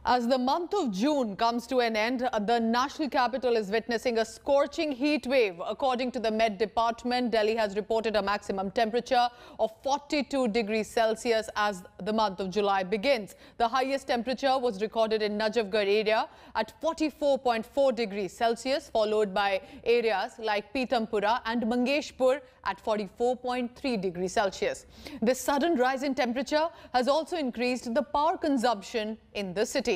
As the month of June comes to an end, the national capital is witnessing a scorching heat wave. According to the Met Department, Delhi has reported a maximum temperature of 42 degrees Celsius as the month of July begins. The highest temperature was recorded in Najafgarh area at 44.4 degrees Celsius, followed by areas like Pitampura and Mangeshpur at 44.3 degrees Celsius. This sudden rise in temperature has also increased the power consumption in the city.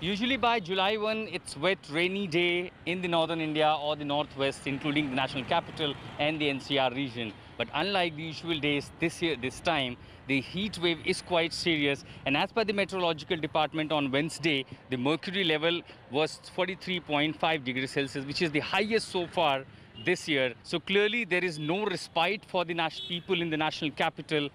Usually by July 1, it's wet, rainy day in the northern India or the northwest, including the national capital and the NCR region. But unlike the usual days this time, the heat wave is quite serious. And as per the meteorological department on Wednesday, the mercury level was 43.5 degrees Celsius, which is the highest so far this year. So clearly there is no respite for the people in the national capital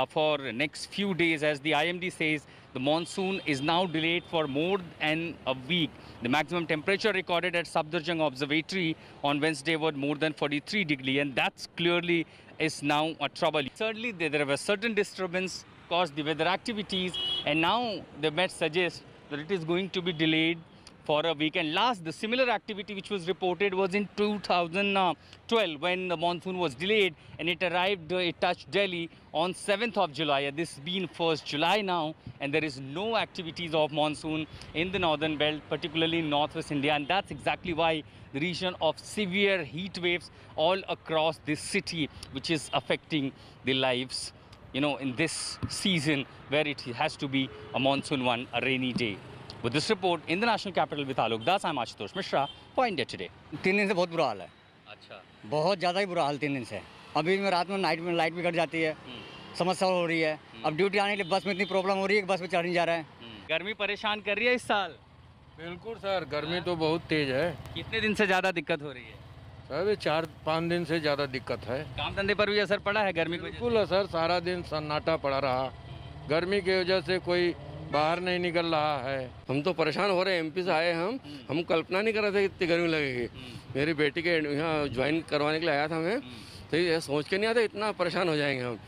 for the next few days. As the IMD says, the monsoon is now delayed for more than a week. The maximum temperature recorded at Safdarjung Observatory on Wednesday was more than 43 degrees, and that's clearly is now a trouble. Certainly there was certain disturbance caused the weather activities, and now the Met suggests that it is going to be delayed for a week. And last, the similar activity which was reported was in 2012 when the monsoon was delayed and it touched Delhi on 7th of July. This has been 1st July now, and there is no activities of monsoon in the northern belt, particularly in northwest India. And that's exactly why the region of severe heat waves all across this city, which is affecting the lives, in this season where it has to be a monsoon one, a rainy day. With this report in the national capital with Alok Das, I'm Ashutosh Mishra for India Today. 3 दिन से बहुत बुरा हाल है। अच्छा, बहुत ज़्यादा ही बुरा हाल 3 दिन से। अभी में रात में नाइट में लाइट भी कट जाती है, समस्या हो रही है। अब ड्यूटी आने के लिए बस में इतनी प्रॉब्लम हो रही है कि बस में चढ़ नहीं जा रहा है। गर्मी परेशान कर रही है इस साल? बिल्कुल सर, गर्मी तो बहुत तेज है। कितने दिन से ज़्यादा दिक्कत हो रही है? सर 4-5 दिन से ज़्यादा दिक्कत है। काम धंधे पर भी असर पड़ा है गर्मी को? बिल्कुल है सर, सारा दिन सन्नाटा पड़ा रहा। गर्मी की वजह से कोई बाहर नहीं निकल रहा है। हम तो परेशान हो रहे हैं। एमपी से आए हम कल्पना नहीं कर रहे थे इतनी गर्मी लगेगी। मेरी बेटी के यहाँ ज्वाइन करवाने के लिए आया था मैं, तो ये सोच के नहीं आता इतना परेशान हो जाएंगे हम।